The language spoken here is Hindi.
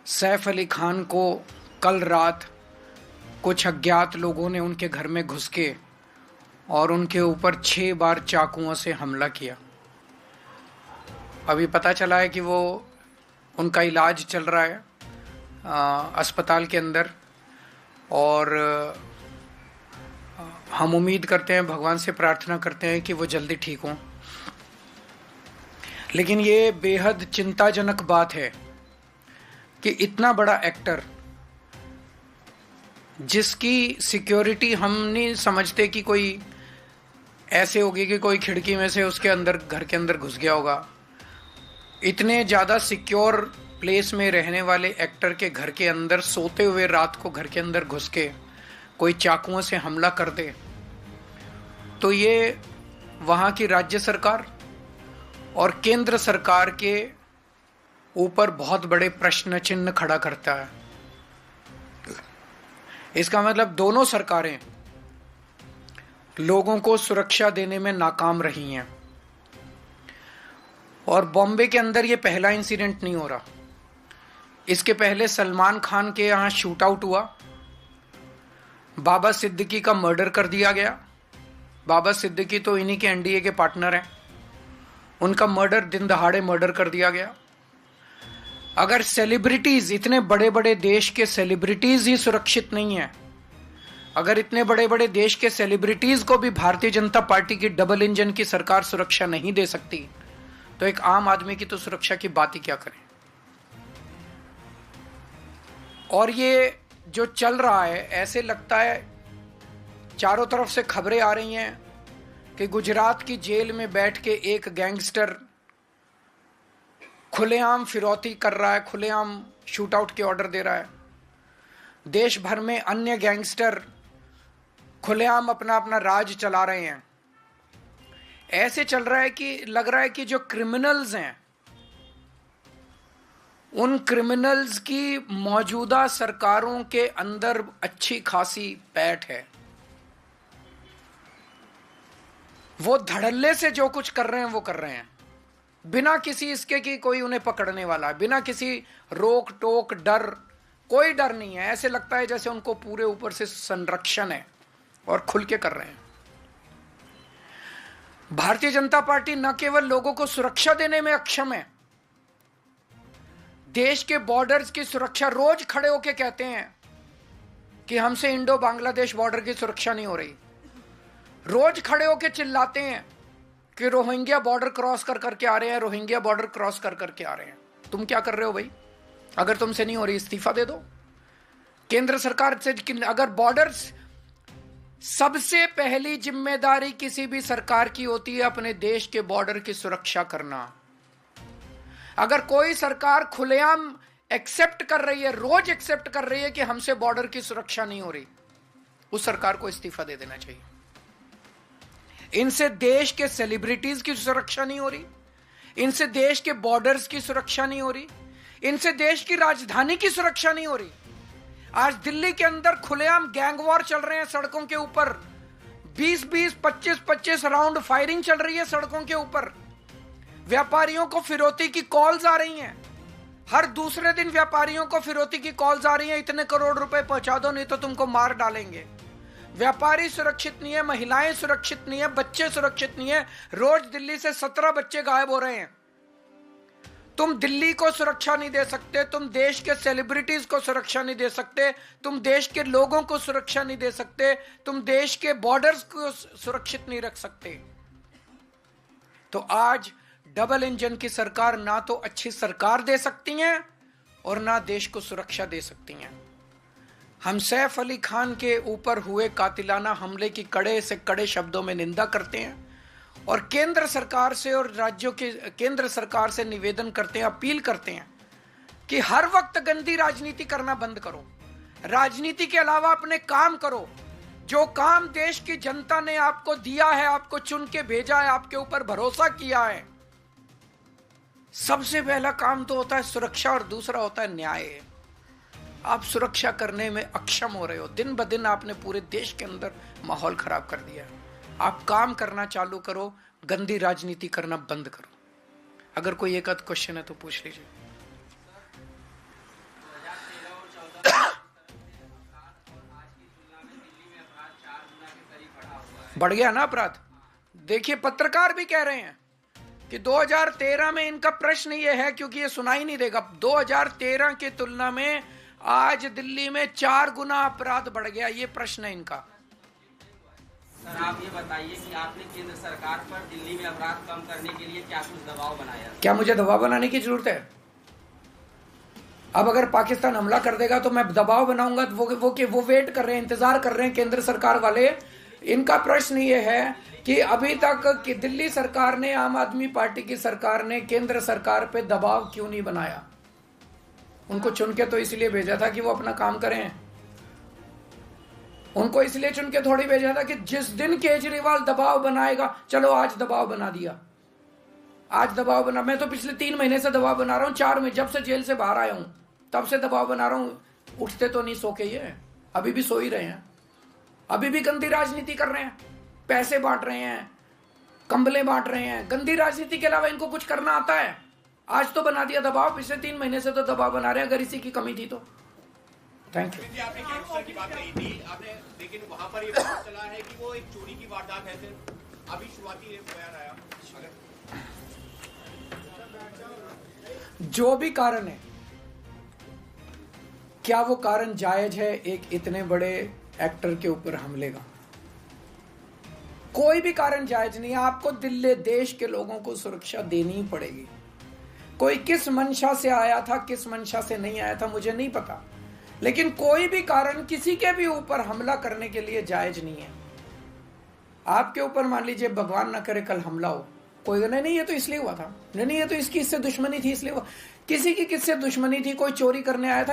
सैफ अली खान को कल रात कुछ अज्ञात लोगों ने उनके घर में घुस के और उनके ऊपर 6 बार चाकुओं से हमला किया। अभी पता चला है कि वो उनका इलाज चल रहा है अस्पताल के अंदर। और हम उम्मीद करते हैं, भगवान से प्रार्थना करते हैं कि वो जल्दी ठीक हों। लेकिन ये बेहद चिंताजनक बात है कि इतना बड़ा एक्टर जिसकी सिक्योरिटी हम नहीं समझते कि कोई ऐसे होगी कि कोई खिड़की में से उसके अंदर घर के अंदर घुस गया होगा। इतने ज़्यादा सिक्योर प्लेस में रहने वाले एक्टर के घर के अंदर सोते हुए रात को घर के अंदर घुस के कोई चाकुओं से हमला कर दे, तो ये वहाँ की राज्य सरकार और केंद्र सरकार के ऊपर बहुत बड़े प्रश्न चिन्ह खड़ा करता है। इसका मतलब दोनों सरकारें लोगों को सुरक्षा देने में नाकाम रही हैं। और बॉम्बे के अंदर ये पहला इंसिडेंट नहीं हो रहा। इसके पहले सलमान खान के यहाँ शूट आउट हुआ, बाबा सिद्दीकी का मर्डर कर दिया गया। बाबा सिद्दीकी तो इन्हीं के एनडीए के पार्टनर हैं, उनका मर्डर दिन दहाड़े मर्डर कर दिया गया। अगर सेलिब्रिटीज, इतने बड़े बड़े देश के सेलिब्रिटीज ही सुरक्षित नहीं है, अगर इतने बड़े बड़े देश के सेलिब्रिटीज को भी भारतीय जनता पार्टी की डबल इंजन की सरकार सुरक्षा नहीं दे सकती, तो एक आम आदमी की तो सुरक्षा की बात ही क्या करें। और ये जो चल रहा है, ऐसे लगता है चारों तरफ से खबरें आ रही हैं कि गुजरात की जेल में बैठ के एक गैंगस्टर खुलेआम फिरौती कर रहा है, खुलेआम शूट आउट के ऑर्डर दे रहा है। देश भर में अन्य गैंगस्टर खुलेआम अपना अपना राज चला रहे हैं। ऐसे चल रहा है कि लग रहा है कि जो क्रिमिनल्स हैं, उन क्रिमिनल्स की मौजूदा सरकारों के अंदर अच्छी खासी पैठ है। वो धड़ल्ले से जो कुछ कर रहे हैं वो कर रहे हैं, बिना किसी इसके कि कोई उन्हें पकड़ने वाला है, बिना किसी रोक टोक डर, कोई डर नहीं है। ऐसे लगता है जैसे उनको पूरे ऊपर से संरक्षण है और खुल के कर रहे हैं। भारतीय जनता पार्टी न केवल लोगों को सुरक्षा देने में अक्षम है, देश के बॉर्डर्स की सुरक्षा, रोज खड़े होके कहते हैं कि हमसे इंडो बांग्लादेश बॉर्डर की सुरक्षा नहीं हो रही। रोज खड़े होके चिल्लाते हैं कि रोहिंग्या बॉर्डर क्रॉस कर करके आ रहे हैं, रोहिंग्या बॉर्डर क्रॉस कर करके आ रहे हैं। तुम क्या कर रहे हो भाई? अगर तुमसे नहीं हो रही, इस्तीफा दे दो केंद्र सरकार से। अगर बॉर्डर्स, सबसे पहली जिम्मेदारी किसी भी सरकार की होती है अपने देश के बॉर्डर की सुरक्षा करना। अगर कोई सरकार खुलेआम एक्सेप्ट कर रही है, रोज एक्सेप्ट कर रही है कि हमसे बॉर्डर की सुरक्षा नहीं हो रही, उस सरकार को इस्तीफा दे देना चाहिए। इनसे देश के सेलिब्रिटीज की सुरक्षा नहीं हो रही, इनसे देश के बॉर्डर्स की सुरक्षा नहीं हो रही, इनसे देश की राजधानी की सुरक्षा नहीं हो रही। आज दिल्ली के अंदर खुलेआम गैंग वॉर चल रहे हैं सड़कों के ऊपर, 20-20, 25-25 राउंड फायरिंग चल रही है सड़कों के ऊपर। व्यापारियों को फिरौती की कॉल्स आ रही हैं, हर दूसरे दिन व्यापारियों को फिरौती की कॉल्स आ रही हैं, इतने करोड़ रुपए पहुंचा दो नहीं तो तुमको मार डालेंगे। व्यापारी सुरक्षित नहीं है, महिलाएं सुरक्षित नहीं है, बच्चे सुरक्षित नहीं है। रोज दिल्ली से 17 बच्चे गायब हो रहे हैं। तुम दिल्ली को सुरक्षा नहीं दे सकते, तुम देश के सेलिब्रिटीज को सुरक्षा नहीं दे सकते, तुम देश के लोगों को सुरक्षा नहीं दे सकते, तुम देश के बॉर्डर्स को सुरक्षित नहीं रख सकते। तो आज डबल इंजन की सरकार ना तो अच्छी सरकार दे सकती हैं और ना देश को सुरक्षा दे सकती हैं। हम सैफ अली खान के ऊपर हुए कातिलाना हमले की कड़े से कड़े शब्दों में निंदा करते हैं और केंद्र सरकार से और राज्यों के केंद्र सरकार से निवेदन करते हैं, अपील करते हैं कि हर वक्त गंदी राजनीति करना बंद करो, राजनीति के अलावा अपने काम करो। जो काम देश की जनता ने आपको दिया है, आपको चुन के भेजा है, आपके ऊपर भरोसा किया है, सबसे पहला काम तो होता है सुरक्षा और दूसरा होता है न्याय। आप सुरक्षा करने में अक्षम हो रहे हो। दिन ब दिन आपने पूरे देश के अंदर माहौल खराब कर दिया है। आप काम करना चालू करो, गंदी राजनीति करना बंद करो। अगर कोई एक आध क्वेश्चन है तो पूछ लीजिए। बढ़ गया ना अपराध। देखिए पत्रकार भी कह रहे हैं कि 2013 में इनका प्रश्न ये है, क्योंकि ये सुनाई नहीं देगा, 2013 की तुलना में आज दिल्ली में 4 गुना अपराध बढ़ गया, ये प्रश्न है इनका। सर आप ये बताइए कि आपने केंद्र सरकार पर दिल्ली में अपराध कम करने के लिए क्या कुछ दबाव बनाया? क्या मुझे दबाव बनाने की जरूरत है? अब अगर पाकिस्तान हमला कर देगा तो मैं दबाव बनाऊंगा? वो वेट कर रहे हैं, इंतजार कर रहे हैं केंद्र सरकार वाले। इनका प्रश्न ये है कि अभी तक कि दिल्ली सरकार ने, आम आदमी पार्टी की सरकार ने केंद्र सरकार पे दबाव क्यों नहीं बनाया? उनको चुन के तो इसलिए भेजा था कि वो अपना काम करें। उनको इसलिए चुन के थोड़ी भेजा था कि जिस दिन केजरीवाल दबाव बनाएगा, चलो आज दबाव बना दिया, आज दबाव बना। मैं तो पिछले 3 महीने से दबाव बना रहा हूं, 4 में जब से जेल से बाहर आया हूं तब से दबाव बना रहा हूं। उठते तो नहीं सो के, ये अभी भी सो ही रहे हैं, अभी भी गंदी राजनीति कर रहे हैं, पैसे बांट रहे हैं, कंबले बांट रहे हैं। गंदी राजनीति के अलावा इनको कुछ करना आता है? आज तो बना दिया दबाव, पिछले 3 महीने से तो दबाव बना रहे हैं, अगर इसी की कमी थी तो। Thank you. आपने गैंगस्टर की बात कही थी, आपने, लेकिन वहां पर ये पता चला है कि वो एक चोरी की वारदात है सिर्फ। अभी शुरुआती बयान आया, जो भी कारण है, क्या वो कारण जायज है एक इतने बड़े एक्टर के ऊपर हमले का? कोई भी कारण जायज नहीं है। आपको दिल्ली देश के लोगों को सुरक्षा देनी ही पड़ेगी। कोई किस मंशा से आया था, किस मंशा से नहीं आया था, मुझे नहीं पता, लेकिन कोई भी कारण किसी के भी ऊपर हमला करने के लिए जायज नहीं है। आपके ऊपर मान लीजिए भगवान ना करे कल हमला हो, कोई नहीं ये तो इसलिए हुआ था, नहीं ये तो इसकी इससे दुश्मनी थी इसलिए हुआ। किसी की किससे दुश्मनी थी? कोई चोरी करने आया था,